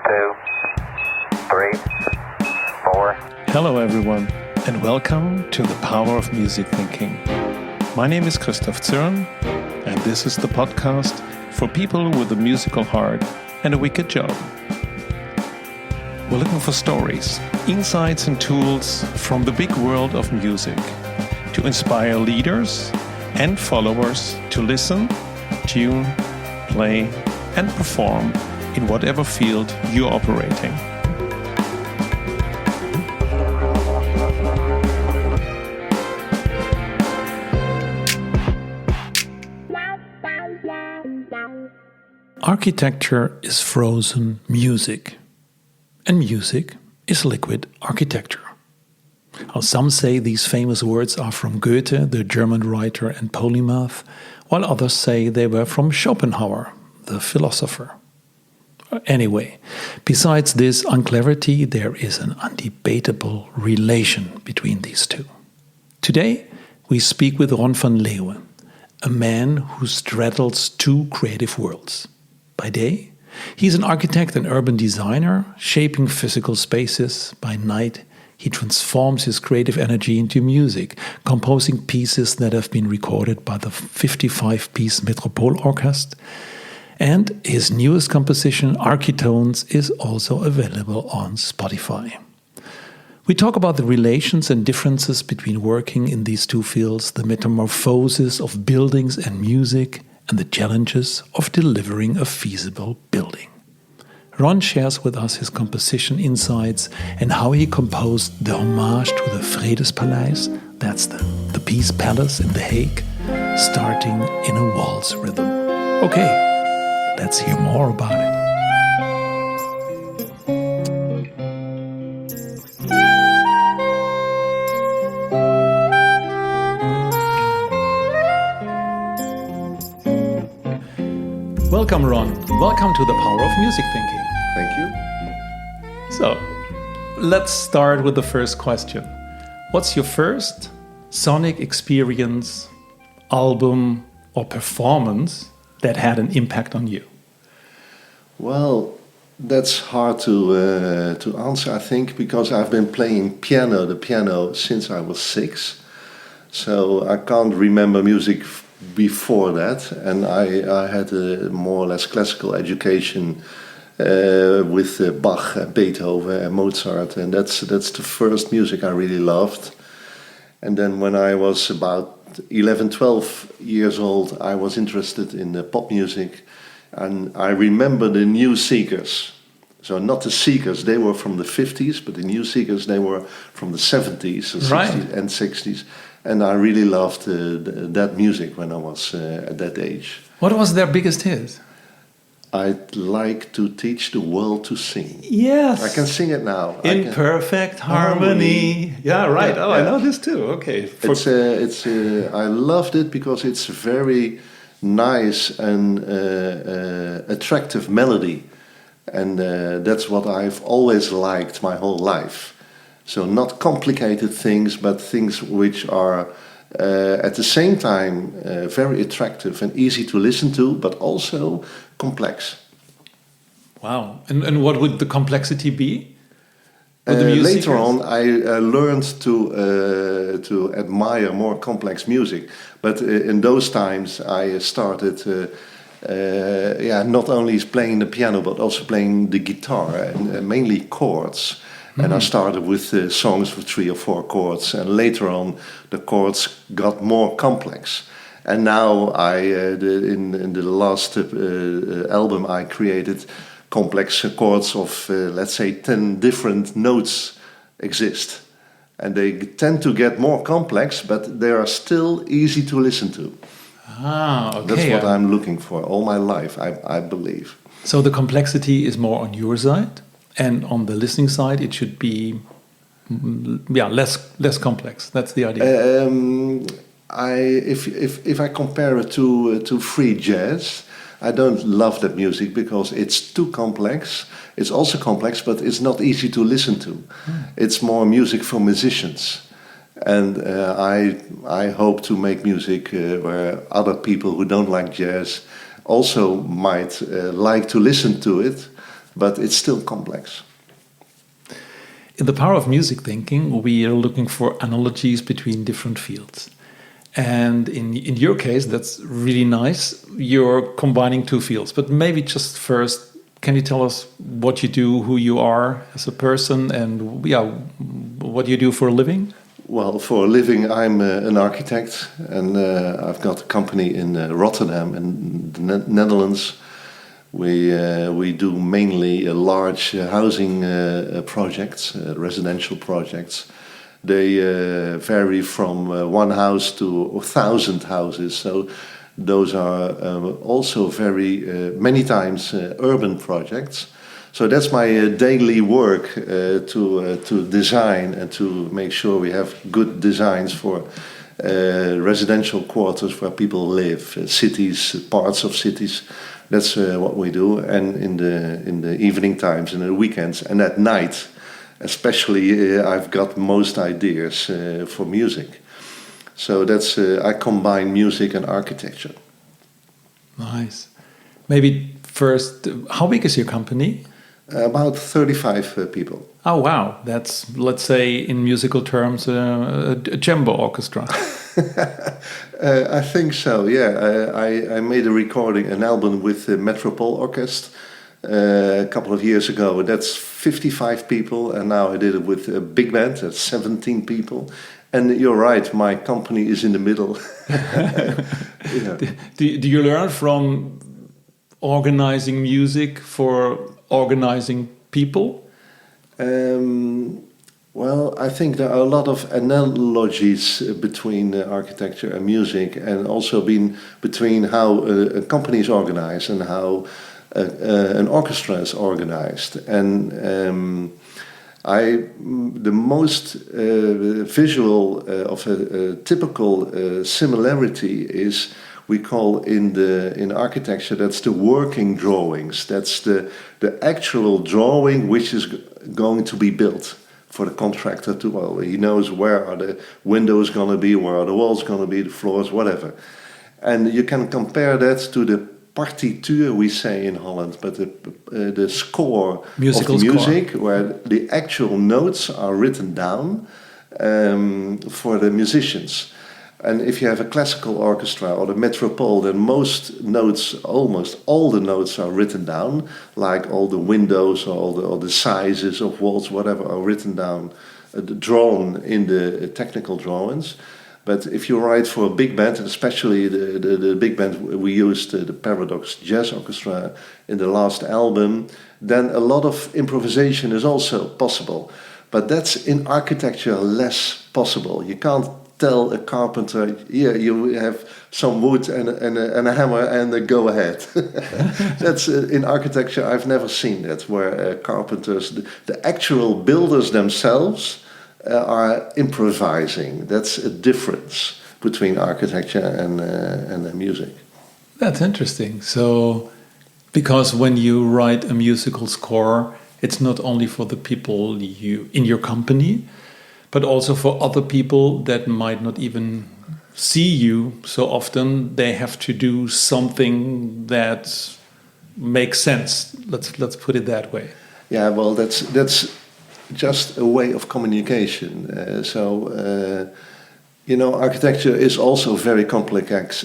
2, 3, 4. Hello everyone, and welcome to the Power of Music Thinking. My name is Christoph Zürn, and this is the podcast for people with a musical heart and a wicked job. We're looking for stories, insights and tools from the big world of music to inspire leaders and followers to listen, tune, play and perform in whatever field you're operating. Architecture is frozen music, and music is liquid architecture. Now, some say these famous words are from Goethe, the German writer and polymath, while others say they were from Schopenhauer, the philosopher. Anyway, besides this unclarity, there is an undebatable relation between these two. Today, we speak with Ron van Leeuwen, a man who straddles two creative worlds. By day, he's an architect and urban designer, shaping physical spaces. By night, he transforms his creative energy into music, composing pieces that have been recorded by the 55-piece Metropole Orkest. And his newest composition, Architones, is also available on Spotify. We talk about the relations and differences between working in these two fields, the metamorphoses of buildings and music, and the challenges of delivering a feasible building. Ron shares with us his composition insights and how he composed the homage to the Vredespalais, that's the Peace Palace in The Hague, starting in a waltz rhythm. Okay, let's hear more about it. Welcome, Ron. Welcome to the Power of Music Thinking. Thank you. So, let's start with the first question. What's your first sonic experience, album, or performance that had an impact on you? Well, that's hard to answer, I think, because I've been playing the piano since I was 6. So I can't remember music before that, and I had a more or less classical education with Bach and Beethoven and Mozart, and that's the first music I really loved. And then when I was about 11, 12 years old, I was interested in pop music, and I remember the New Seekers. So not the Seekers, they were from the 50s, but the New Seekers, they were from the 70s, 60s and 60s. And I really loved that music when I was at that age. What was their biggest hit? I'd like to teach the world to sing. Yes. I can sing it now. In perfect harmony. Yeah, right. Yeah, I know this too. Okay. I loved it because it's a very nice and attractive melody. And that's what I've always liked my whole life. So not complicated things, but things which are at the same time very attractive and easy to listen to, but also complex. Wow. And what would the complexity be? Later on, I learned to admire more complex music. But in those times, I started not only playing the piano, but also playing the guitar, and mainly chords. And I started with songs with 3 or 4 chords, and later on the chords got more complex. And now in the last album I created, complex chords of let's say 10 different notes exist, and they tend to get more complex, but they are still easy to listen to. Ah, okay. That's what I'm looking for all my life, I believe. So the complexity is more on your side? And on the listening side, it should be, less complex. That's the idea. If I compare it to free jazz, I don't love that music because it's too complex. It's also complex, but it's not easy to listen to. It's more music for musicians, and I hope to make music where other people who don't like jazz also might like to listen to it. but it's still complex. In the power of music thinking, we are looking for analogies between different fields. And in your case, that's really nice. You're combining two fields. But maybe just first, can you tell us what you do, who you are as a person, and what you do for a living? Well, for a living, I'm an architect, and I've got a company in Rotterdam in the Netherlands. We do mainly large housing projects, residential projects. They vary from one house to 1,000 houses. So those are also very many times urban projects. So that's my daily work to design and to make sure we have good designs for residential quarters where people live, cities, parts of cities. That's what we do. And in the evening times, in the weekends, and at night, especially, I've got most ideas for music. So that's I combine music and architecture. Nice. Maybe first, how big is your company? About 35 people. Oh, wow. That's, let's say, in musical terms, a jumbo orchestra. I think so, yeah. I made a recording, an album with the Metropole Orkest a couple of years ago. That's 55 people, and now I did it with a big band, that's 17 people. And you're right, my company is in the middle. Yeah. Do you learn from organizing music for organizing people? Well, I think there are a lot of analogies between architecture and music, and also between how a company is organized and how an orchestra is organized. And the most visual of a typical similarity is, we call in architecture, that's the working drawings. That's the actual drawing which is going to be built for the contractor to, well, he knows where are the windows going to be, where are the walls going to be, the floors, whatever. And you can compare that to the partituur, we say in Holland, but the score Musical of the music, score, where the actual notes are written down for the musicians. And if you have a classical orchestra or the Metropole, then most notes, almost all the notes are written down, like all the windows or all the sizes of walls, whatever, are written down, drawn in the technical drawings. But if you write for a big band, and especially the big band we used, the Paradox Jazz Orchestra in the last album, then a lot of improvisation is also possible. But that's in architecture less possible. You can't tell a carpenter, yeah, you have some wood and a hammer and go ahead. That's in architecture, I've never seen that, where carpenters, the actual builders themselves are improvising. That's a difference between architecture and music. That's interesting. So, because when you write a musical score, it's not only for the people in your company, but also for other people that might not even see you so often. They have to do something that makes sense. Let's put it that way. Yeah, well, that's just a way of communication. Architecture is also a very complex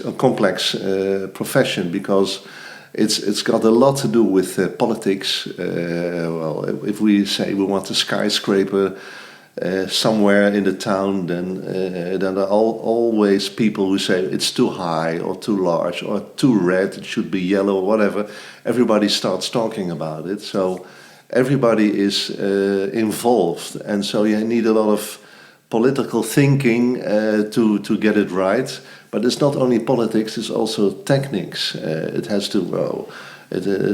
profession, because it's got a lot to do with politics. If we say we want a skyscraper somewhere in the town, then there are always people who say it's too high or too large or too red, it should be yellow or whatever. Everybody starts talking about it. So everybody is involved, and so you need a lot of political thinking to get it right. But it's not only politics; it's also techniques. It has to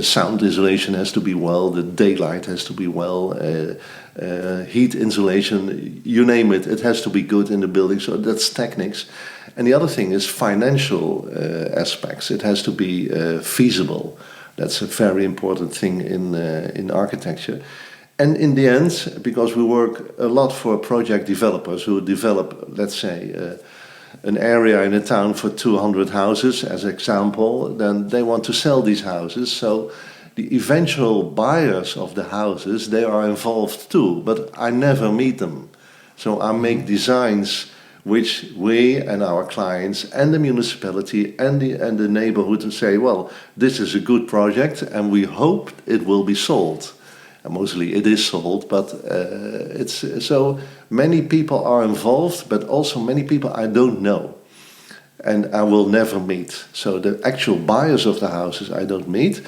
sound isolation has to be well. The daylight has to be well. Heat insulation, you name it. It has to be good in the building. So that's techniques. And the other thing is financial aspects. It has to be feasible. That's a very important thing in architecture. And in the end, because we work a lot for project developers who develop, let's say, an area in a town for 200 houses, as example, then they want to sell these houses. So the eventual buyers of the houses, they are involved too, but I never meet them. So I make designs which we and our clients and the municipality and the neighborhood say, well, this is a good project and we hope it will be sold. And mostly it is sold, but it's so many people are involved, but also many people I don't know and I will never meet. So the actual buyers of the houses I don't meet,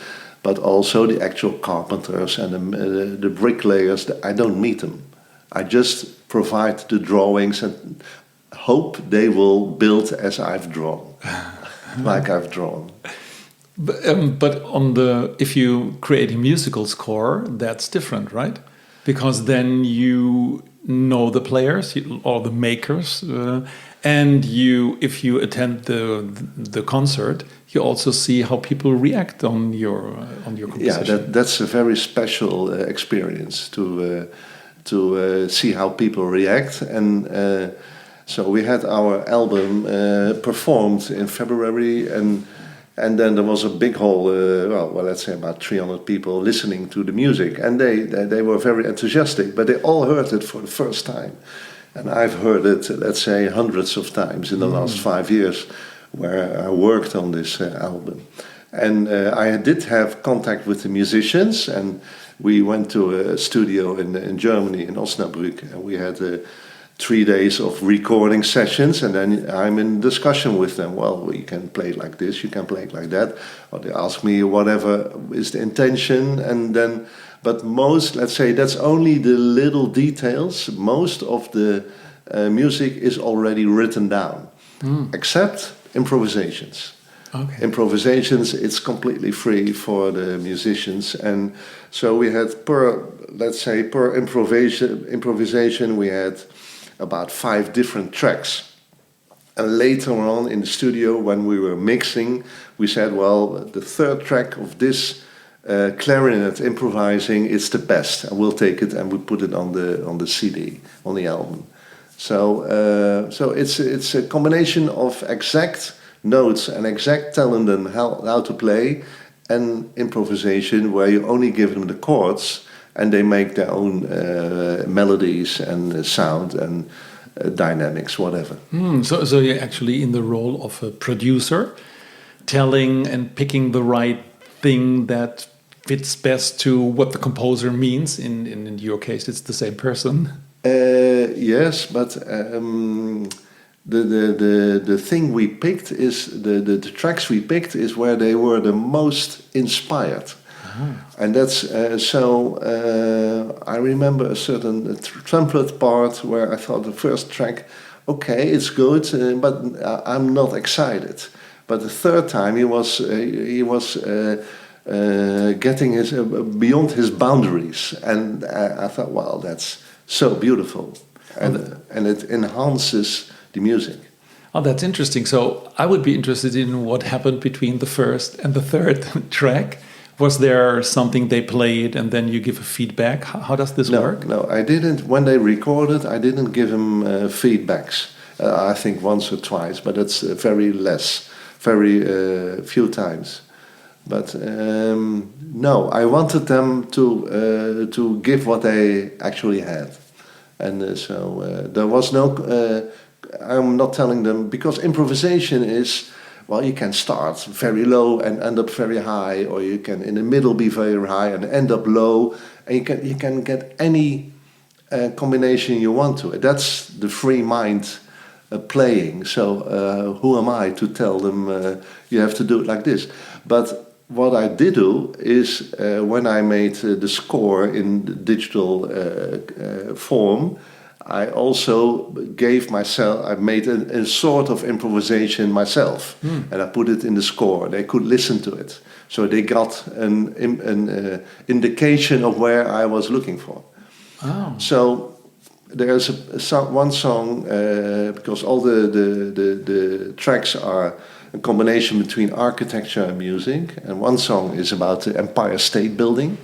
but also the actual carpenters and the bricklayers, I don't meet them. I just provide the drawings and hope they will build as I've drawn, like I've drawn. But if you create a musical score, that's different, right? Because then you know the players or the makers, and if you attend the concert, you also see how people react on your composition. Yeah, that's a very special experience to see how people react. And so we had our album performed in February, and then there was a big hall, well, let's say about 300 people listening to the music, and they were very enthusiastic, but they all heard it for the first time. And I've heard it, let's say, hundreds of times in the last 5 years where I worked on this album. And I did have contact with the musicians, and we went to a studio in Germany, in Osnabrück, and we had 3 days of recording sessions, and then I'm in discussion with them. Well, you can play it like this, you can play it like that, or they ask me whatever is the intention, and then, but most, let's say, that's only the little details. Most of the music is already written down, except improvisations. Okay. Improvisations, it's completely free for the musicians, and so we had per improvisation we had about 5 different tracks. And later on in the studio, when we were mixing, we said, well, the 3rd track of this clarinet improvising is the best, and we'll take it and we put it on the CD, on the album. So it's a combination of exact notes and exact telling them how to play, and improvisation where you only give them the chords and they make their own melodies and sound and dynamics, whatever. So you're actually in the role of a producer, telling and picking the right thing that fits best to what the composer means. In your case, it's the same person. Yes, but the thing we picked is the tracks we picked is where they were the most inspired. And that's I remember a certain trumpet part where I thought the first track, okay, it's good, but I'm not excited. But the 3rd time he was getting beyond his boundaries, and I thought, wow, that's so beautiful, and it enhances the music. Oh, that's interesting. So I would be interested in what happened between the 1st and the 3rd track. Was there something they played and then you give a feedback? How does this work? No, I didn't. When they recorded, I didn't give them feedbacks. I think once or twice, but it's very few times. But no, I wanted them to give what they actually had, and so there was no. I'm not telling them, because improvisation is, well, you can start very low and end up very high, or you can in the middle be very high and end up low, and you can get any combination you want to. That's the free mind playing. So who am I to tell them you have to do it like this? But what I did do is when I made the score in the digital form, I also I made a sort of improvisation myself, and I put it in the score. They could listen to it, so they got an indication of where I was looking for. Oh. So there's one song, because all the tracks are a combination between architecture and music, and one song is about the Empire State Building.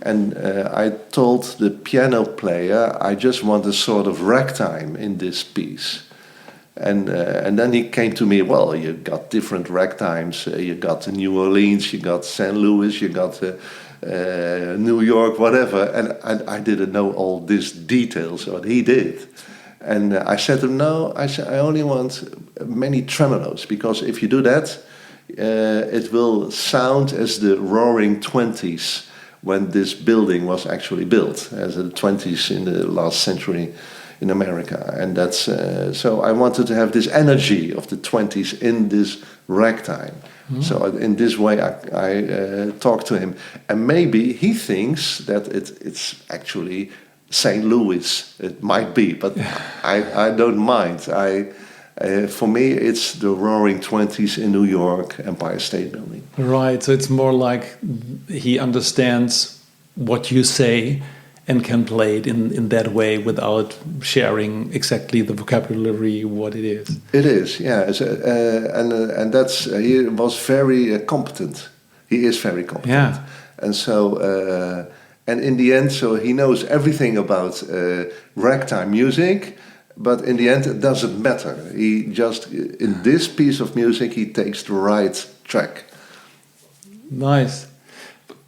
And I told the piano player, I just want a sort of ragtime in this piece. And then he came to me. Well, you got different ragtimes. You got New Orleans. You got St. Louis. You got New York. Whatever. And I didn't know all these details, but he did. And I said to him, no. I said I only want many tremolos, because if you do that, it will sound as the Roaring Twenties when this building was actually built, as the 20s in the last century in America. And that's so I wanted to have this energy of the 20s in this ragtime. So in this way I talked to him, and maybe he thinks that it's actually St. Louis. It might be, but I don't mind. For me, it's the Roaring Twenties in New York, Empire State Building. Right, so it's more like he understands what you say and can play it in that way without sharing exactly the vocabulary, what it is. It is, yeah. And that's, he was very competent. He is very competent. Yeah. And so, and in the end, so he knows everything about ragtime music, but in the end, it doesn't matter. He just, in this piece of music, he takes the right track. Nice.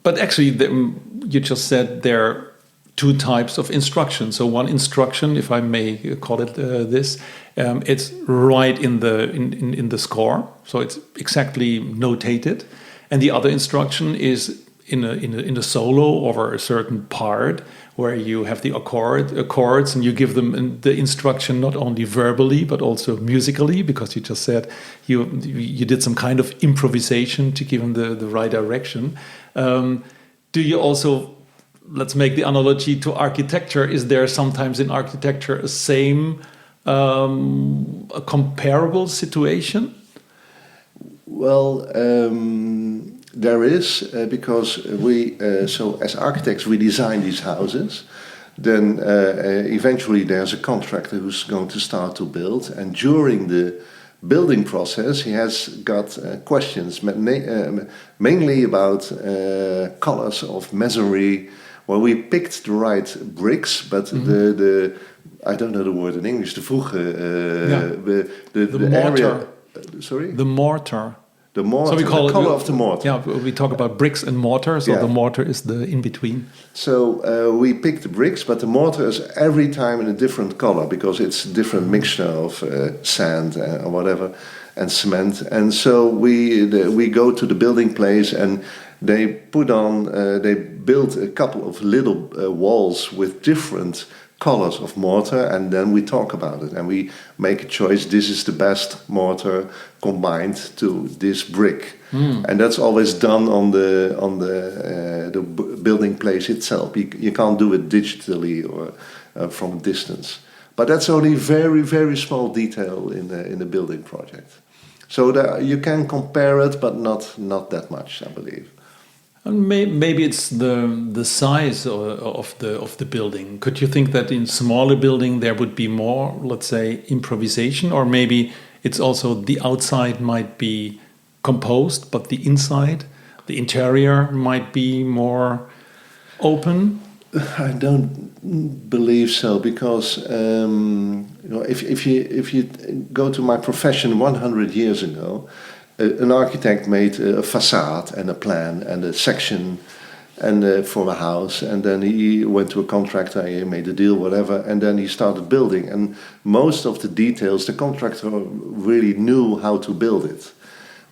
But actually, you just said there are two types of instruction. So one instruction, if I may call it this, it's right in the score, so it's exactly notated, and the other instruction is in a solo over a certain part where you have the chords, and you give them the instruction not only verbally but also musically, because you just said you did some kind of improvisation to give them the right direction. Do you also, let's make the analogy to architecture, is there sometimes in architecture a same a comparable situation? Well, there is, because we, so as architects, we design these houses. Then eventually there's a contractor who's going to start to build. And during the building process, he has got questions, mainly about colors of masonry. Well, we picked the right bricks, but the I don't know the word in English, the mortar. area. Sorry? The mortar. The mortar, so we call the it, color of the mortar. Yeah, we talk about bricks and mortar, so the mortar is the in-between. So we pick the bricks, but the mortar is every time in a different color, because it's a different mixture of sand or whatever, and cement. And so we go to the building place, and they put on, they build a couple of little walls with different colors of mortar, and then we talk about it, and we make a choice. This is the best mortar combined to this brick, and that's always done on the building place itself. You can't do it digitally or from a distance. But that's only very, very small detail in the building project. So you can compare it, but not that much, I believe. And maybe it's the size of the building. Could you think that in smaller building there would be more, let's say, improvisation, or maybe it's also the outside might be composed, but the inside, the interior might be more open? I don't believe so, because if you go to my profession 100 years ago, an architect made a facade and a plan and a section and for a house, and then he went to a contractor, he made a deal, whatever, and then he started building. And most of the details, the contractor really knew how to build it.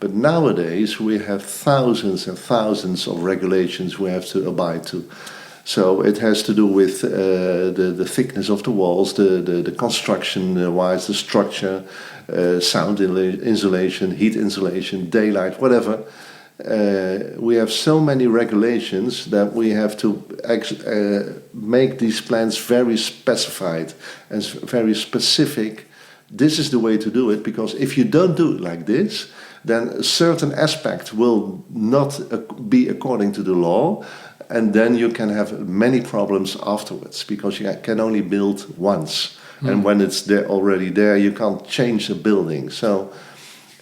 But nowadays we have thousands and thousands of regulations we have to abide to. So it has to do with the thickness of the walls, the construction-wise, the structure, sound insulation, heat insulation, daylight, whatever. We have so many regulations that we have to make these plans very specified and very specific. This is the way to do it, because if you don't do it like this, then a certain aspect will not be according to the law, and then you can have many problems afterwards, because you can only build once. And when it's already there, you can't change the building. So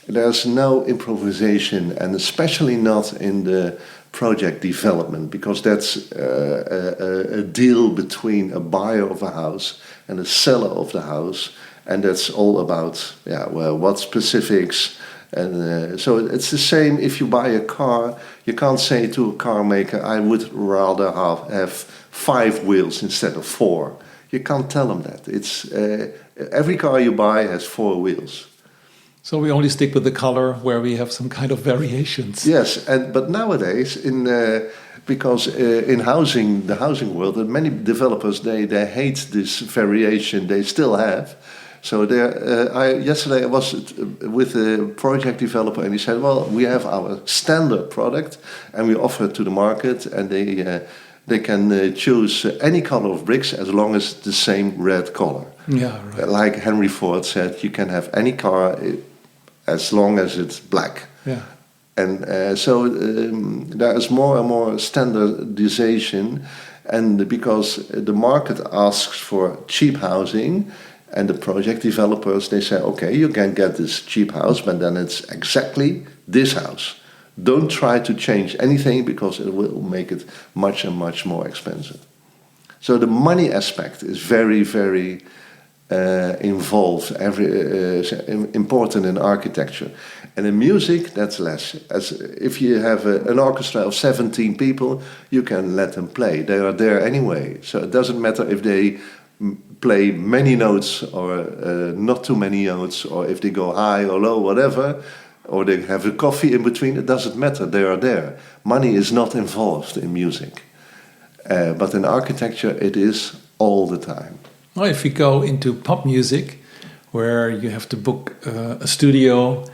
there's no improvisation, and especially not in the project development, because that's a deal between a buyer of a house and a seller of the house. and that's all about what specifics. And so it's the same if you buy a car. You can't say to a car maker, I would rather have 5 wheels instead of 4. You can't tell them that. It's every car you buy has 4 wheels. So we only stick with the color where we have some kind of variations. Yes, but nowadays because in the housing world, many developers they hate this variation they still have. So yesterday I was with a project developer and he said, well, we have our standard product and we offer it to the market, and they can choose any color of bricks as long as it's the same red color. Yeah, right. Like Henry Ford said, you can have any car as long as it's black. Yeah. And so there is more and more standardization, and because the market asks for cheap housing, and the project developers, they say, okay, you can get this cheap house, but then it's exactly this house. Don't try to change anything because it will make it much and much more expensive. So the money aspect is very, very involved, important in architecture. And in music, that's less. As if you have an orchestra of 17 people, you can let them play. They are there anyway. So it doesn't matter if they play many notes or not too many notes, or if they go high or low, whatever, or they have a coffee in between. It doesn't matter. They are there. Money is not involved in music. But in architecture, it is all the time. Well, if we go into pop music, where you have to book a studio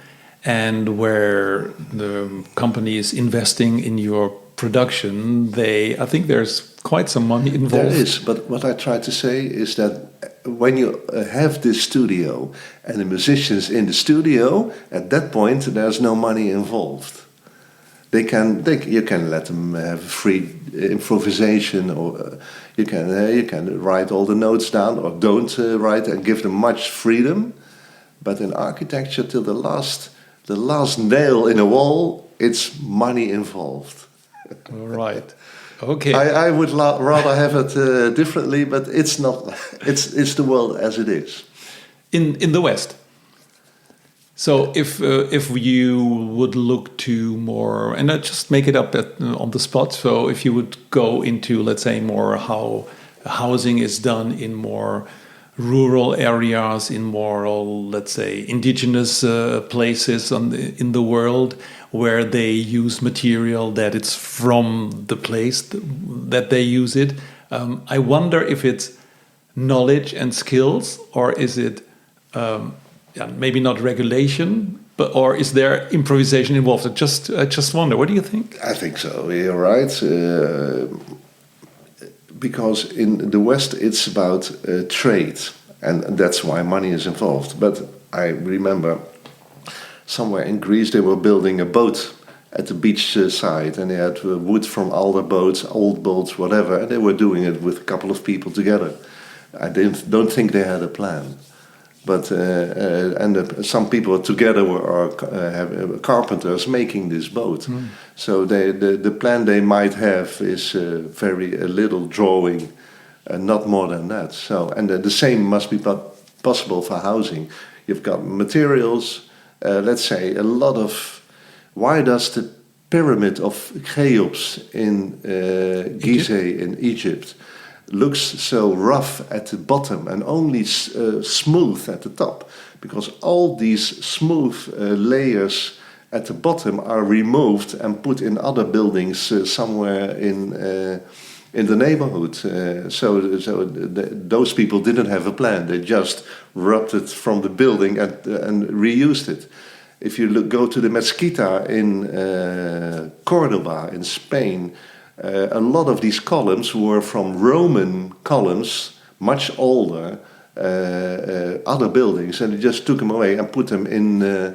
and where the company is investing in your production, I think there's quite some money involved. There is, but what I try to say is that when you have this studio and the musicians in the studio, at that point there's no money involved. You can let them have free improvisation, or you can write all the notes down, or don't write, and give them much freedom. But in architecture, till the last nail in a wall, it's money involved. All right. Okay. I would rather have it differently, but it's not. It's the world as it is. In the West. So if you would look to more, and I just make it up on the spot. So if you would go into, let's say, more how housing is done in more rural areas, in more, let's say, indigenous places in the world, where they use material that it's from the place that they use it. I wonder if it's knowledge and skills, or is it maybe not regulation, or is there improvisation involved? I just wonder. What do you think? I think so. You're right. Because in the West, it's about trade, and that's why money is involved. But I remember somewhere in Greece, they were building a boat at the beach side, and they had wood from older boats, old boats, whatever, and they were doing it with a couple of people together. I don't think they had a plan. But some people together were carpenters making this boat. Mm. So the plan they might have is a little drawing, not more than that. So the same must be possible for housing. You've got materials. Let's say a lot of. Why does the pyramid of Cheops in Gizeh in Egypt looks so rough at the bottom and only smooth at the top? Because all these smooth layers at the bottom are removed and put in other buildings somewhere in the neighborhood. Those people didn't have a plan. They just rubbed it from the building and reused it. If you go to the Mezquita in Cordoba in Spain, a lot of these columns were from Roman columns, much older, other buildings, and they just took them away and put them in the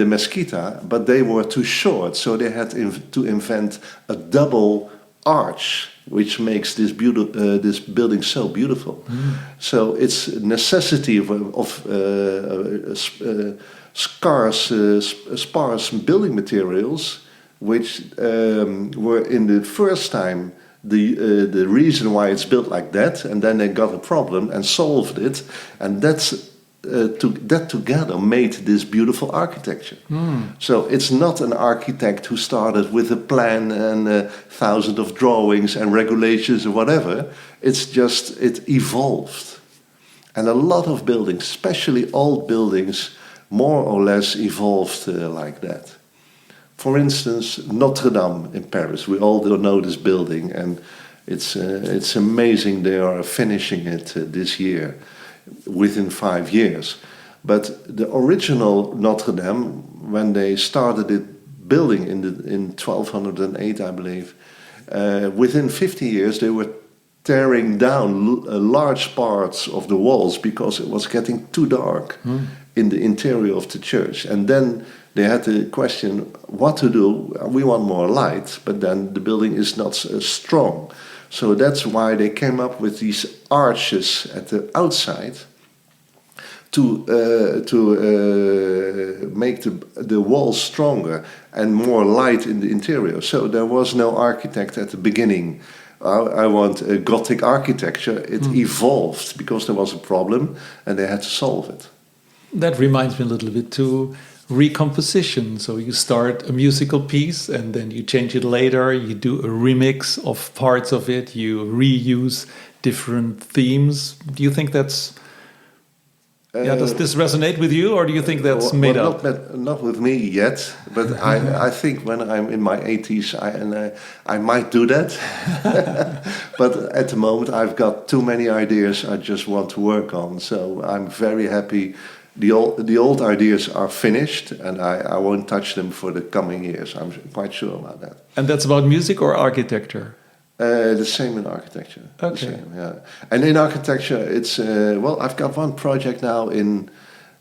Mezquita, but they were too short, so they had to invent a double arch, which makes this building so beautiful. Mm. So it's necessity of sparse building materials, which were in the first time the reason why it's built like that, and then they got a problem and solved it, and that together made this beautiful architecture. So it's not an architect who started with a plan and thousands of drawings and regulations or whatever. It's just, it evolved. And a lot of buildings, especially old buildings, more or less evolved like that. For instance, Notre Dame in Paris. We all know this building, and it's amazing they are finishing it this year, within 5 years. But the original Notre Dame, when they started it building in 1208, I believe, within 50 years they were tearing down large parts of the walls because it was getting too dark in the interior of the church. And then they had to question what to do. We want more light, but then the building is not strong. So that's why they came up with these arches at the outside to make the walls stronger and more light in the interior. So there was no architect at the beginning. I want a Gothic architecture. It evolved because there was a problem and they had to solve it. That reminds me a little bit to recomposition. So you start a musical piece and then you change it later. You do a remix of parts of it. You reuse different themes. Do you think that's... does this resonate with you, or do you think that's made up? Not with me yet, but I think when I'm in my 80s, I might do that. But at the moment, I've got too many ideas I just want to work on. So I'm very happy. The old ideas are finished, and I won't touch them for the coming years. I'm quite sure about that. And that's about music or architecture? The same in architecture. Okay. The same, yeah. And in architecture, it's I've got one project now in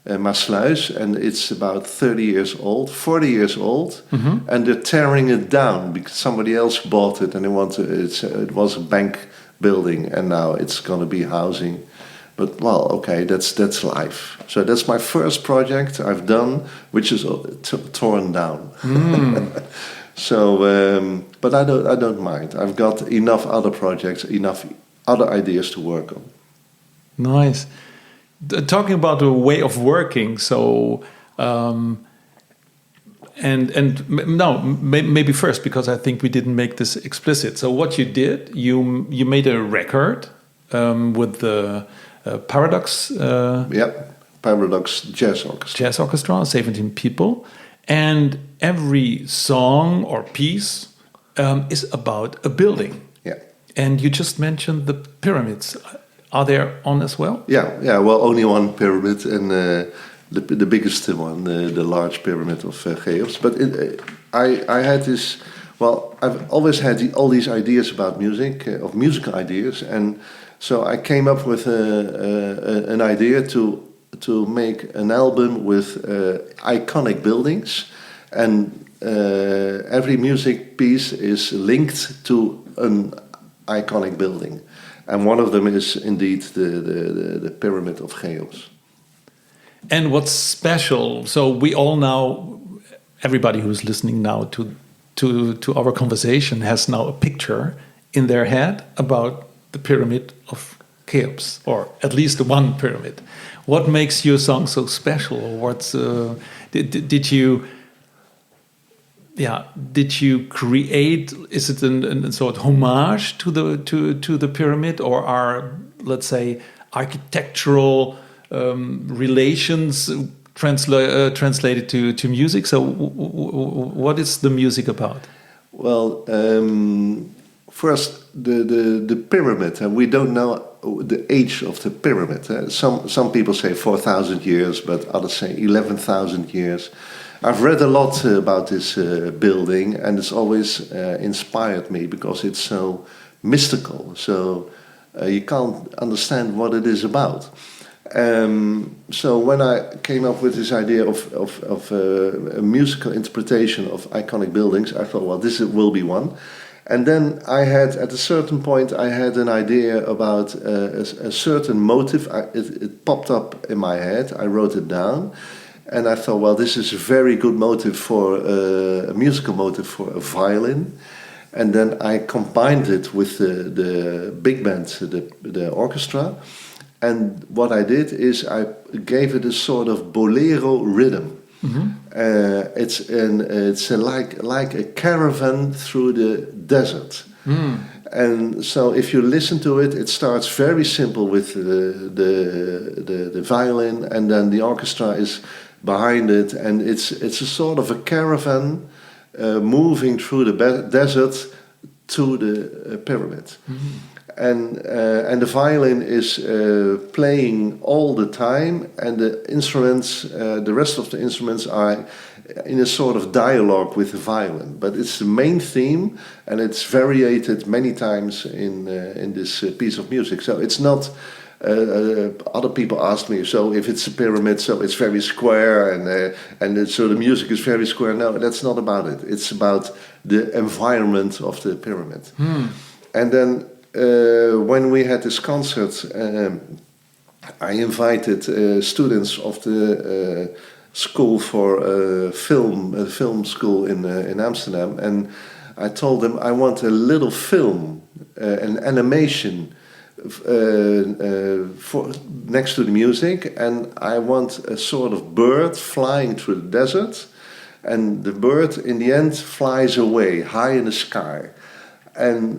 Maassluis, and it's about 40 years old, and they're tearing it down because somebody else bought it and they want to. It was a bank building, and now it's going to be housing. But okay, that's life. So that's my first project I've done, which is torn down. So, but I don't mind. I've got enough other projects, enough other ideas to work on. Nice. Talking about the way of working, so maybe first, because I think we didn't make this explicit. So what you did, you made a record with the Paradox. Paradox Jazz Orchestra. Jazz Orchestra, 17 people. And every song or piece is about a building. Yeah. And you just mentioned the pyramids. Are they on as well? Yeah. Well, only one pyramid, and the biggest one, the large pyramid of Cheops. But I had this. Well, I've always had all these ideas about music, of musical ideas, and so I came up with an idea to make an album with iconic buildings, and every music piece is linked to an iconic building, and one of them is indeed the Pyramid of Cheops. And what's special? So we all now, everybody who's listening now to our conversation has now a picture in their head about the Pyramid of Cheops, or at least the one pyramid. What makes your song so special? What's did you create? Is it a sort of homage to the pyramid, or are, let's say, architectural relations translated to music? So what is the music about? Well, first the pyramid, and we don't know the age of the pyramid. Some people say 4,000 years, but others say 11,000 years. I've read a lot about this building, and it's always inspired me because it's so mystical. So you can't understand what it is about. So when I came up with this idea of a musical interpretation of iconic buildings, I thought, well, this will be one. And then at a certain point, I had an idea about a certain motive. It popped up in my head. I wrote it down. And I thought, well, this is a very good motive for a musical motive for a violin. and then I combined it with the big band, the orchestra. And what I did is I gave it a sort of bolero rhythm. It's like a caravan through the desert. And so if you listen to it, it starts very simple with the violin, and then the orchestra is behind it, and it's a sort of a caravan moving through the desert to the pyramid. And the violin is playing all the time, and the instruments, the rest of the instruments are in a sort of dialogue with the violin. But it's the main theme, and it's variated many times in this piece of music. So it's not. Other people ask me, so if it's a pyramid, so it's very square, so the music is very square. No, that's not about it. It's about the environment of the pyramid. And then when we had this concert, I invited students of the school for film school in Amsterdam, and I told them I want a little film, an animation for next to the music, and I want a sort of bird flying through the desert, and the bird in the end flies away high in the sky. And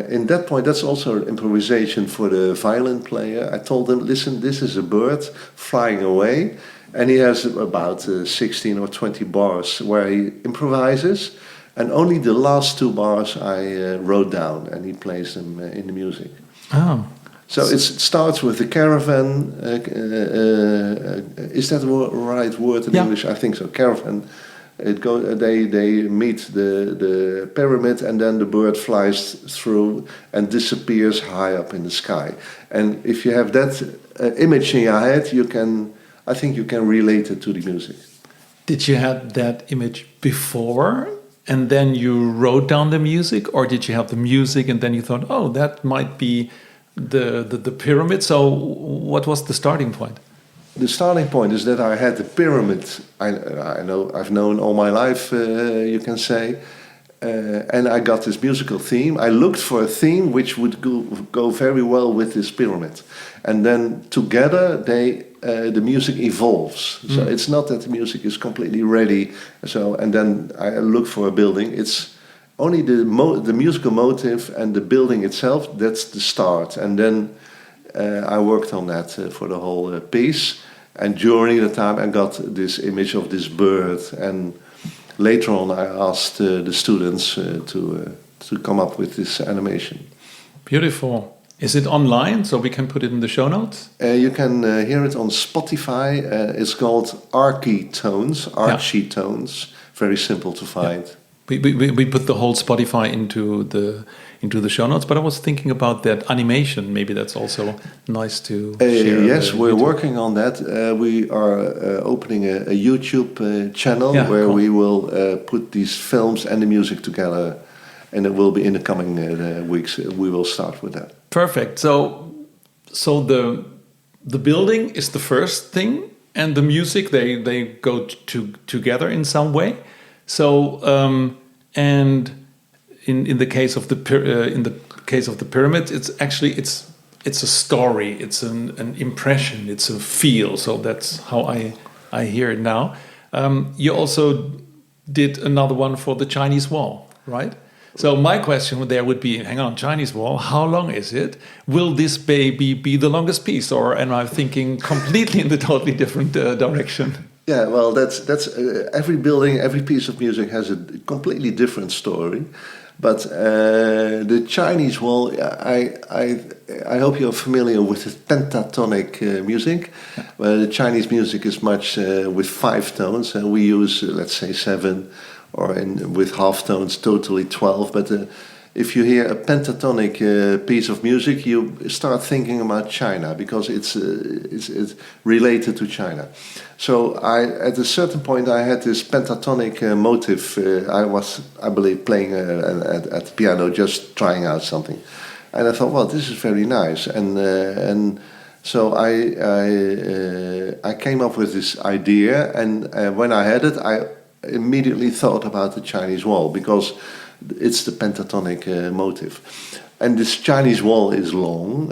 in that point, that's also an improvisation for the violin player. I told them, listen, this is a bird flying away, and he has about 16 or 20 bars where he improvises, and only the last 2 bars I wrote down, and he plays them in the music. Oh. So it starts with the caravan. Is that the right word in English? I think so. Caravan. They meet the pyramid, and then the bird flies through and disappears high up in the sky. And if you have that image in your head, I think you can relate it to the music. Did you have that image before, and then you wrote down the music, or did you have the music and then you thought, oh, that might be the pyramid? So what was the starting point? The starting point is that I had the pyramid. I've known all my life, you can say, and I got this musical theme. I looked for a theme which would go very well with this pyramid, and then together the music evolves. So it's not that the music is completely ready. So and then I look for a building. It's only the musical motive and the building itself. That's the start, and then I worked on that for the whole piece. And during the time, I got this image of this bird. And later on, I asked the students to come up with this animation. Beautiful. Is it online, so we can put it in the show notes? You can hear it on Spotify. It's called Architones. Architones. Very simple to find. Yeah. We put the whole Spotify into the show notes, but I was thinking about that animation. Maybe that's also nice to share. Yes, we're working on that. We are opening a YouTube channel where we will put these films and the music together, and it will be in the coming weeks. We will start with that. Perfect. So the building is the first thing, and the music they go together in some way. So and in the case of the pyramid, it's actually it's a story, it's an impression, it's a feel. So that's how I hear it now. You also did another one for the Chinese wall, right? So my question there would be, hang on, Chinese wall, how long is it? Will this baby be the longest piece, or am I thinking completely in the totally different direction? Yeah, well, that's every building, every piece of music has a completely different story. But the Chinese wall, I hope you're familiar with the pentatonic music. Well, the Chinese music is much with 5 tones, and we use, let's say, 7, or with half tones, totally 12. But if you hear a pentatonic piece of music, you start thinking about China, because it's related to China. So at a certain point, I had this pentatonic motive. I was, I believe, playing at the piano, just trying out something, and I thought, well, this is very nice, and so I came up with this idea, and when I had it, I immediately thought about the Chinese wall, because It's the pentatonic motive. And this Chinese wall is long.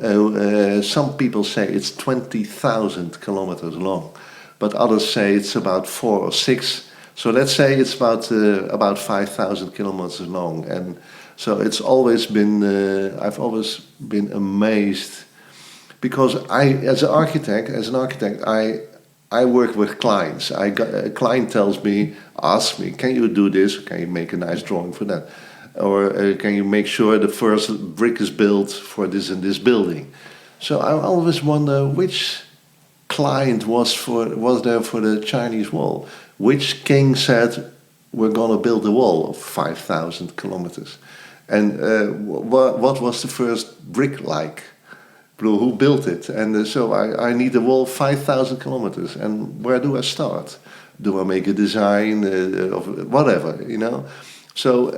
Some people say it's 20,000 kilometers long, but others say it's about 4 or 6. So let's say it's about 5,000 kilometers long. And so it's always been, I've always been amazed, because as an architect, I work with clients. A client asks me, can you do this? Can you make a nice drawing for that? Or can you make sure the first brick is built for this and this building? So I always wonder which client was there for the Chinese wall. Which king said, we're going to build a wall of 5,000 kilometers? And what was the first brick like? Who built it? And so I need a wall 5,000 kilometers. And where do I start? Do I make a design of whatever, you know? So,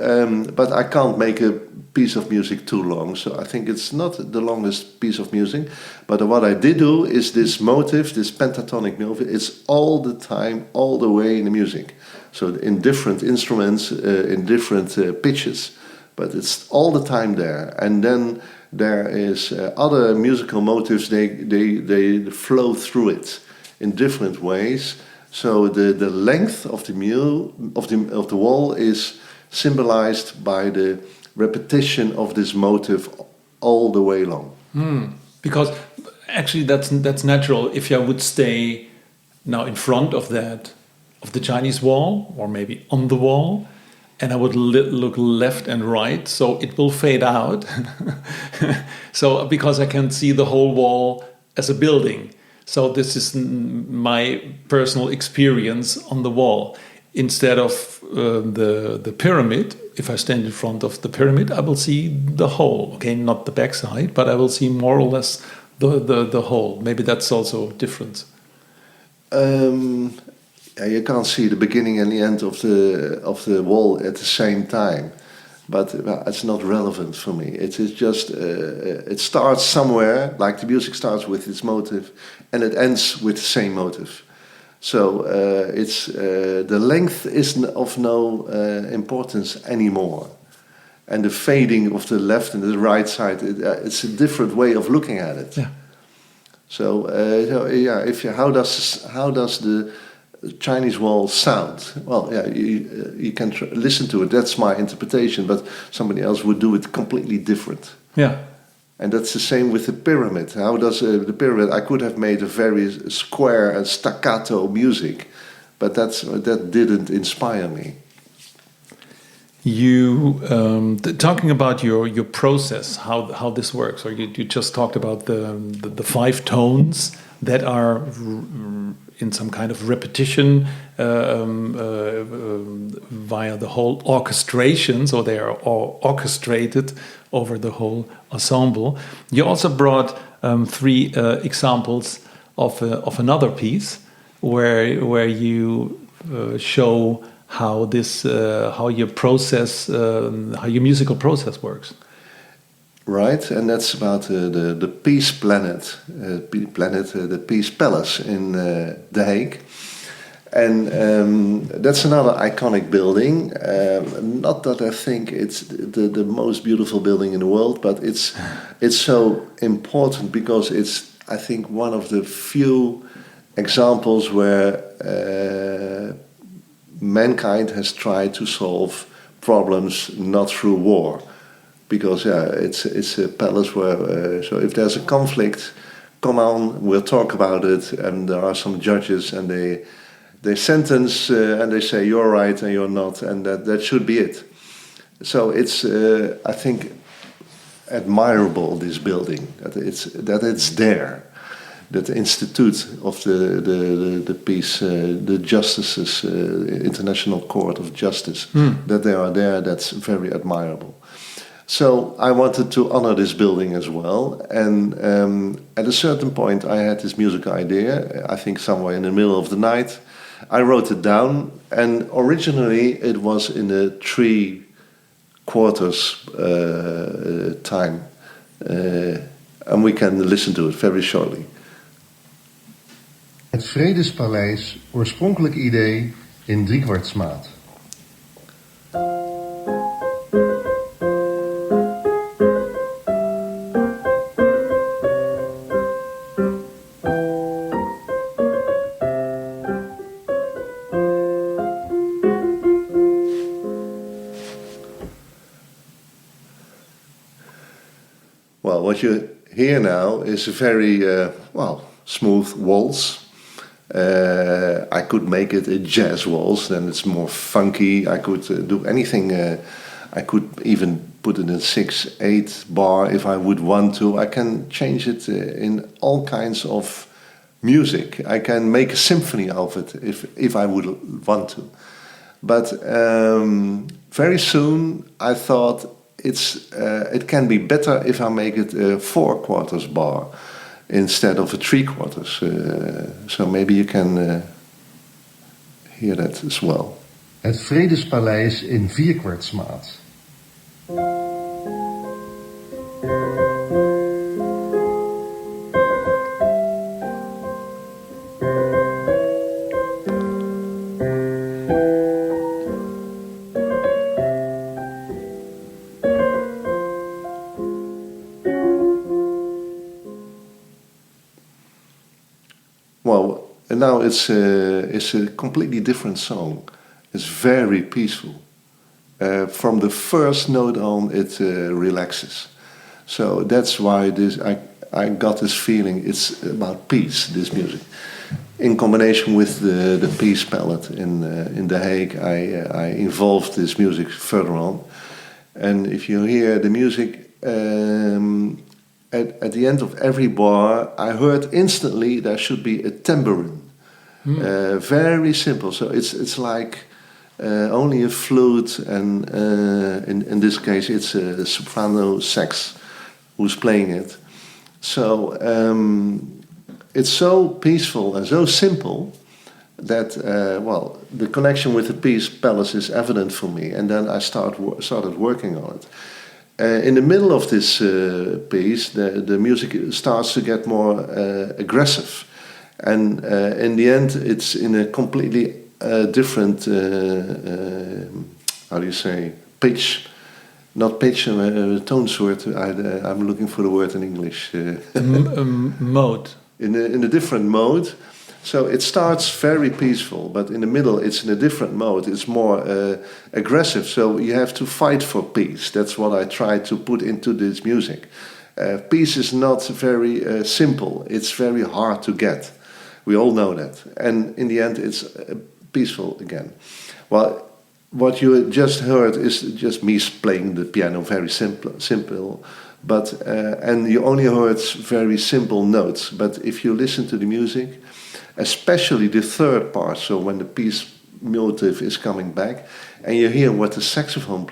but I can't make a piece of music too long. So I think it's not the longest piece of music. But what I did do is this motive, this pentatonic motive, it's all the time, all the way in the music. So in different instruments, in different pitches. But it's all the time there. And then there is other musical motives, they flow through it in different ways. So the length of the wall is symbolized by the repetition of this motive all the way long. Because actually that's natural. If I would stay now in front of the Chinese wall, or maybe on the wall, and I would look left and right, so it will fade out. So because I can see the whole wall as a building. So this is my personal experience on the wall. Instead of the pyramid, if I stand in front of the pyramid, I will see the whole. Okay, not the backside, but I will see more or less the whole. Maybe that's also different. You can't see the beginning and the end of the wall at the same time, but it's not relevant for me. It is just it starts somewhere, like the music starts with its motive, and it ends with the same motive. So it's the length is of no importance anymore, and the fading of the left and the right side, it's a different way of looking at it. Yeah. So how does the Chinese wall sound? Well, yeah, you can listen to it. That's my interpretation, but somebody else would do it completely different. Yeah. And that's the same with the pyramid. How does the pyramid? I could have made a very square and staccato music, but that didn't inspire me. You talking about your process, how this works, or you just talked about the 5 tones that are in some kind of repetition via the whole orchestration, so they are all orchestrated over the whole ensemble. You also brought 3 examples of another piece where you show how your musical process works. Right, and that's about the Peace Planet, the Peace Palace in The Hague. And that's another iconic building. Not that I think it's the most beautiful building in the world, but it's so important because it's, I think, one of the few examples where mankind has tried to solve problems not through war. Because it's a palace where so if there's a conflict, come on, we'll talk about it. And there are some judges, and they sentence and they say you're right and you're not, and that should be it. So it's I think admirable, this building, that it's there, that the Institute of the Peace, the Justices, International Court of Justice, that they are there. That's very admirable. So I wanted to honor this building as well, and at a certain point I had this musical idea, I think somewhere in the middle of the night. I wrote it down, and originally it was in a 3/4 time, and we can listen to it very shortly. Het Vredespalais, oorspronkelijk idee in 3/4 maat. Well, what you hear now is a very smooth waltz. I could make it a jazz waltz, then it's more funky. I could do anything. I could even put it in 6/8 bar if I would want to. I can change it in all kinds of music. I can make a symphony of it if I would want to. But very soon I thought it can be better if I make it a 4/4 bar instead of a 3/4. So maybe you can hear that as well. Het Vredespalais in 4/4 Well, and now it's a completely different song. It's very peaceful. From the first note on, it relaxes. So that's why I got this feeling. It's about peace. This music, in combination with the peace palette in The Hague, I involved this music further on. And if you hear the music. At the end of every bar, I heard instantly there should be a tambourine. Very simple. So it's like only a flute, and in this case, it's a soprano sax who's playing it. So it's so peaceful and so simple that the connection with the Peace Palace is evident for me. And then I started working on it. In the middle of this piece, the music starts to get more aggressive, and in the end, it's in a completely different, pitch, not pitch, tone sort. I'm looking for the word in English. Mode. In a different mode. So it starts very peaceful, but in the middle it's in a different mode. It's more aggressive, so you have to fight for peace. That's what I try to put into this music. Peace is not very simple. It's very hard to get. We all know that. And in the end it's peaceful again. Well, what you just heard is just me playing the piano, very simple. But and you only heard very simple notes. But if you listen to the music, especially the third part, so when the peace motive is coming back, and you hear what the saxophone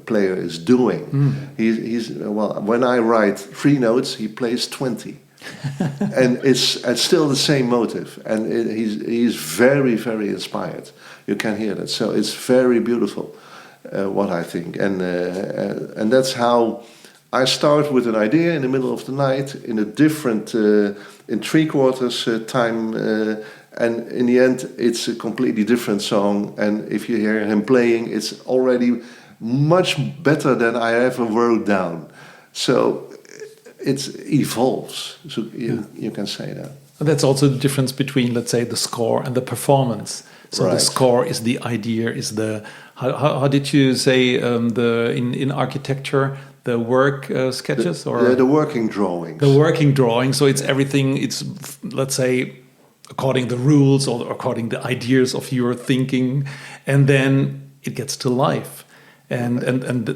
player is doing. He's when I write 3 notes, he plays 20, and it's still the same motive, and he's very, very inspired. You can hear that, so it's very beautiful. What I think, and that's how I start with an idea in the middle of the night in a different. In 3/4 time, and in the end, it's a completely different song. And if you hear him playing, it's already much better than I ever wrote down. So it evolves. So you can say that. And that's also the difference between, let's say, the score and the performance. So Right. the score is the idea, is the how did you say in architecture? The work sketches or the working drawings. The working drawing. So it's everything. It's, let's say, according the rules or according the ideas of your thinking, and then it gets to life. And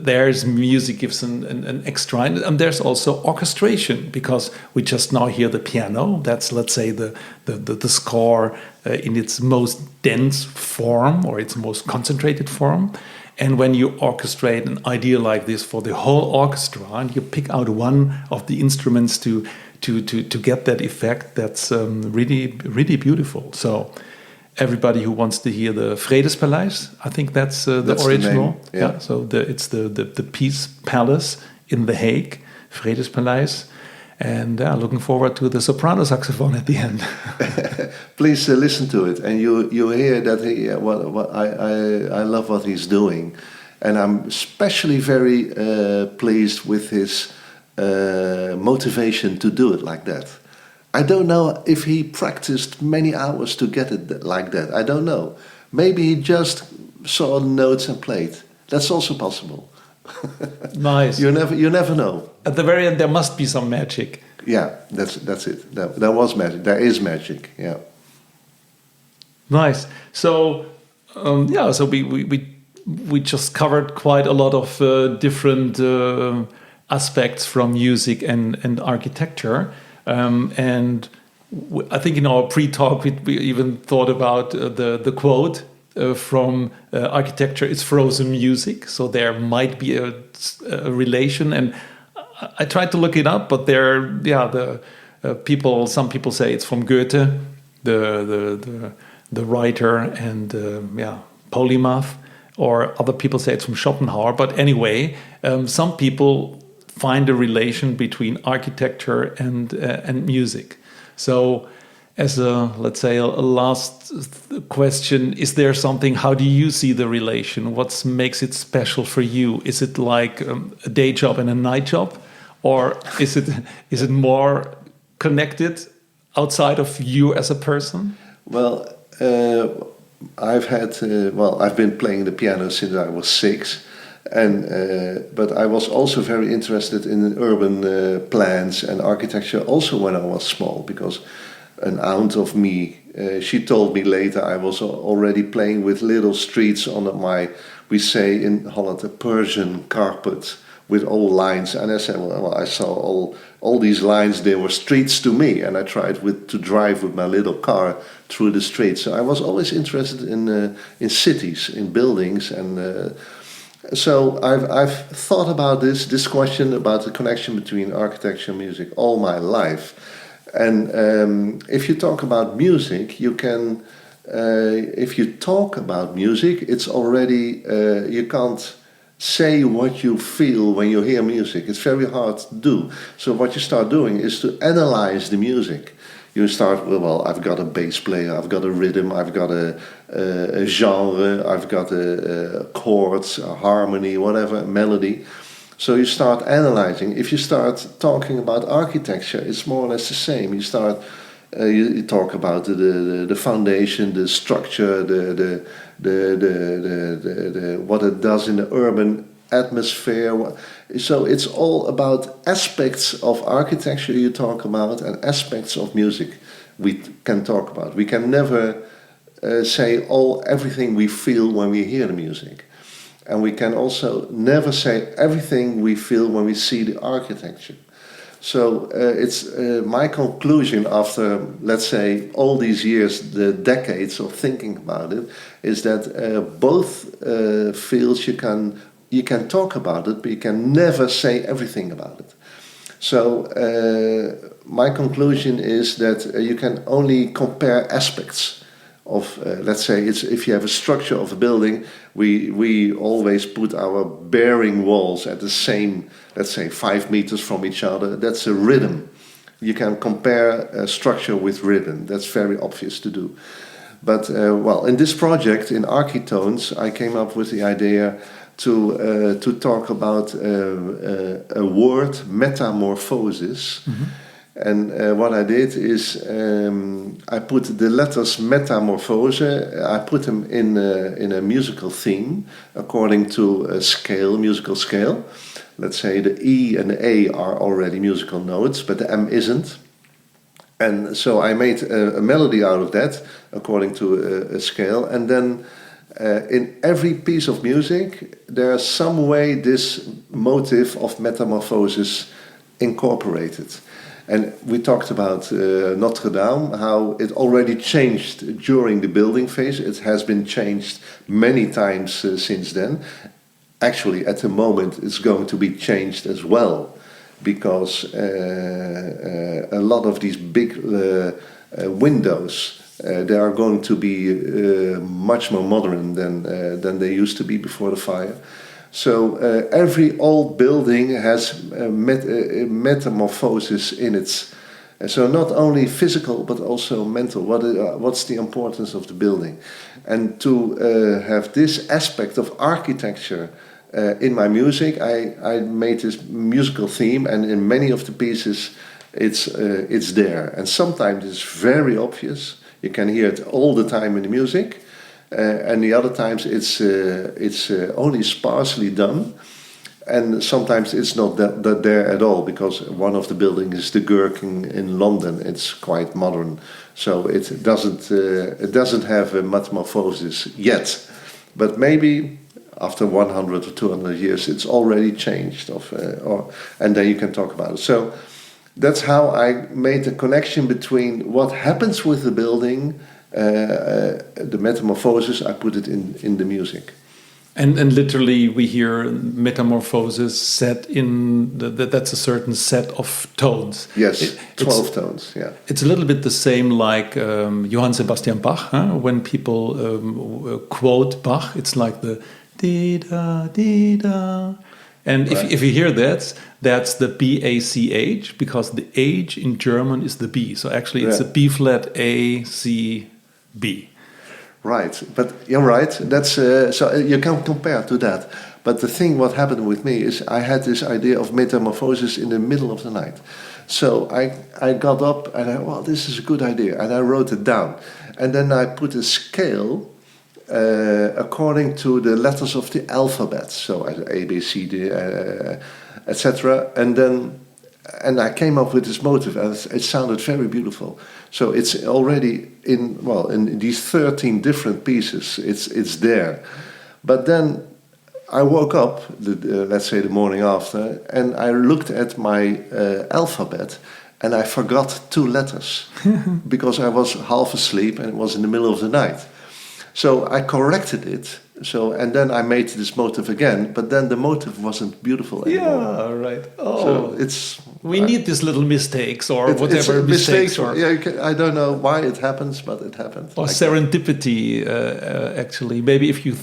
there's music gives an extra, and there's also orchestration, because we just now hear the piano. That's, let's say, the score in its most dense form or its most concentrated form. And when you orchestrate an idea like this for the whole orchestra, and you pick out one of the instruments to get that effect, that's really, really beautiful. So everybody who wants to hear the Vredespalais, I think that's the original. The name, yeah. So it's the Peace Palace in The Hague, Vredespalais. And looking forward to the soprano saxophone at the end. Please listen to it, and you hear that I love what he's doing, and I'm especially very pleased with his motivation to do it like that. I don't know if he practiced many hours to get it like that. I don't know. Maybe he just saw the notes and played. That's also possible. Nice. You never know. At the very end, there must be some magic. Yeah, that's it. That was magic. There is magic. Yeah. Nice. So, so we just covered quite a lot of different aspects from music and architecture. I think in our pre-talk we even thought about the quote from architecture is frozen music. So there might be a relation, and I tried to look it up, but some people say it's from Goethe, the writer and polymath, or other people say it's from Schopenhauer. But anyway, some people find a relation between architecture and music. So, as let's say a last question, is there something? How do you see the relation? What makes it special for you? Is it like a day job and a night job, or is it more connected outside of you as a person? Well, I've been playing the piano since I was 6, but I was also very interested in urban plans and architecture also when I was small, because an aunt of me, she told me later I was already playing with little streets on we say in Holland, a Persian carpet with all lines. And I said, well, I saw all these lines, they were streets to me, and I tried to drive with my little car through the streets. So I was always interested in cities, in buildings, and so I've thought about this question about the connection between architecture and music all my life. And if you talk about music, you can. If you talk about music, it's already you can't say what you feel when you hear music. It's very hard to do. So what you start doing is to analyze the music. You start with, well, I've got a bass player, I've got a rhythm, I've got a genre, I've got a chords, a harmony, whatever, a melody. So you start analyzing. If you start talking about architecture, it's more or less the same. You start, you talk about the foundation, the structure, the what it does in the urban atmosphere. So it's all about aspects of architecture you talk about and aspects of music we can talk about. We can never say everything we feel when we hear the music. And we can also never say everything we feel when we see the architecture. So it's my conclusion after, let's say, all these years, the decades of thinking about it, is that both fields you can talk about it, but you can never say everything about it. So my conclusion is that you can only compare aspects of, let's say, if you have a structure of a building, we always put our bearing walls at the same, let's say, 5 meters from each other. That's a rhythm. You can compare a structure with rhythm. That's very obvious to do. But, in this project, in Architones, I came up with the idea to talk about a word, metamorphoses. Mm-hmm. And what I did is I put the letters metamorphose, I put them in a musical theme according to a scale, musical scale. Let's say the E and the A are already musical notes, but the M isn't. And so I made a melody out of that according to a scale. And then in every piece of music, there's some way this motive of metamorphosis incorporated. And we talked about Notre Dame, how it already changed during the building phase. It has been changed many times since then. Actually, at the moment, it's going to be changed as well, because a lot of these big windows, they are going to be much more modern than they used to be before the fire. So every old building has metamorphosis in it. So not only physical but also mental. What's the importance of the building? And to have this aspect of architecture in my music, I made this musical theme, and in many of the pieces it's there. And sometimes it's very obvious. You can hear it all the time in the music. And the other times it's only sparsely done, and sometimes it's not that there at all, because one of the buildings is the Gherkin in London. It's quite modern, so it doesn't have a metamorphosis yet, but maybe after 100 or 200 years it's already changed, and then you can talk about it. So that's how I made the connection between what happens with the building, the metamorphosis. I put it in the music. And literally we hear metamorphoses set in, that's a certain set of tones. Yes, 12 tones, yeah. It's a little bit the same like Johann Sebastian Bach. When people quote Bach, it's like the di-da, di-da. And if you hear that, that's the B-A-C-H, because the H in German is the B. So actually it's a B-flat A-C-B. Right, but you're right. That's so you can compare to that. But the thing, what happened with me is I had this idea of metamorphosis in the middle of the night. So I got up and this is a good idea, and I wrote it down. And then I put a scale according to the letters of the alphabet. So A, B, C, D, etc. And I came up with this motive, and it sounded very beautiful. So it's already in these 13 different pieces. It's there, but then I woke up, let's say the morning after, and I looked at my alphabet, and I forgot 2 letters because I was half asleep and it was in the middle of the night. So I corrected it. And then I made this motive again, but then the motive wasn't beautiful anymore. Yeah, right. So we need these little mistakes or whatever mistakes. I don't know why it happens, but it happened. Or like serendipity, actually. Maybe if you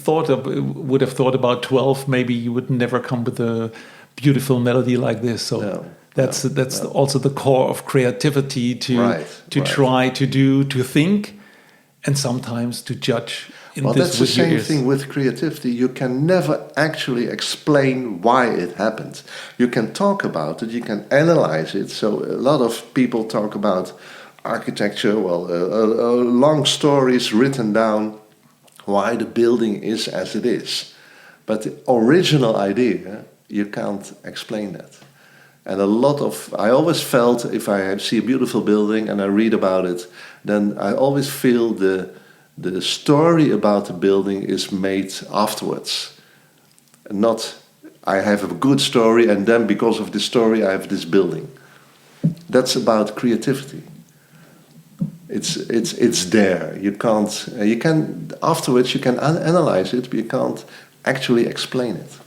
would have thought about 12, maybe you would never come with a beautiful melody like this. So that's also the core of creativity, to try to do, to think, and sometimes to judge. That's the same thing with creativity. You can never actually explain why it happened. You can talk about it, you can analyze it. So a lot of people talk about architecture, long stories written down why the building is as it is. But the original idea, you can't explain that. And I always felt if I see a beautiful building and I read about it, then I always feel the story about the building is made afterwards. Not, I have a good story and then because of the story I have this building. That's about creativity. It's there. You can afterwards you can analyze it, but you can't actually explain it.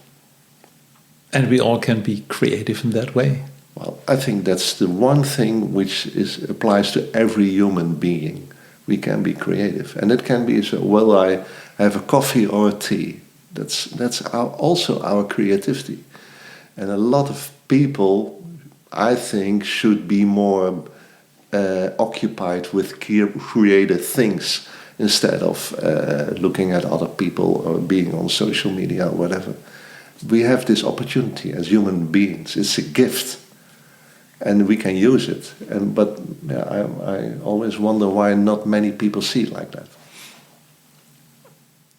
And we all can be creative in that way. Well, I think that's the one thing which applies to every human being. We can be creative, and it can be I have a coffee or a tea. That's also our creativity, and a lot of people, I think, should be more occupied with creative things instead of looking at other people or being on social media or whatever. We have this opportunity as human beings. It's a gift. And we can use it, but I always wonder why not many people see it like that.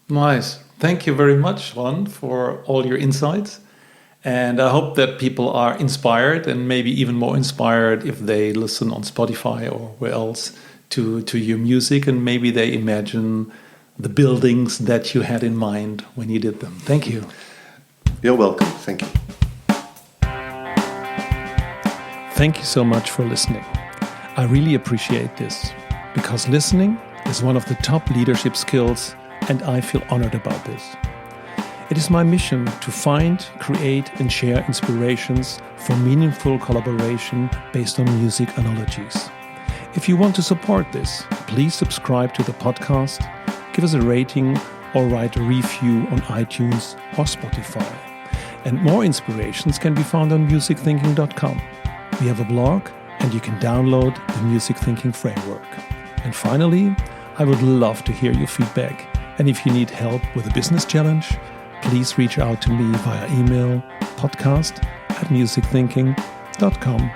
Nice. Thank you very much, Ron, for all your insights. And I hope that people are inspired, and maybe even more inspired if they listen on Spotify or where else to your music, and maybe they imagine the buildings that you had in mind when you did them. Thank you. You're welcome. Thank you. Thank you so much for listening. I really appreciate this, because listening is one of the top leadership skills, and I feel honored about this. It is my mission to find, create, and share inspirations for meaningful collaboration based on music analogies. If you want to support this, please subscribe to the podcast, give us a rating, or write a review on iTunes or Spotify. And more inspirations can be found on musicthinking.com. We have a blog, and you can download the Music Thinking Framework. And finally, I would love to hear your feedback. And if you need help with a business challenge, please reach out to me via email podcast@musicthinking.com.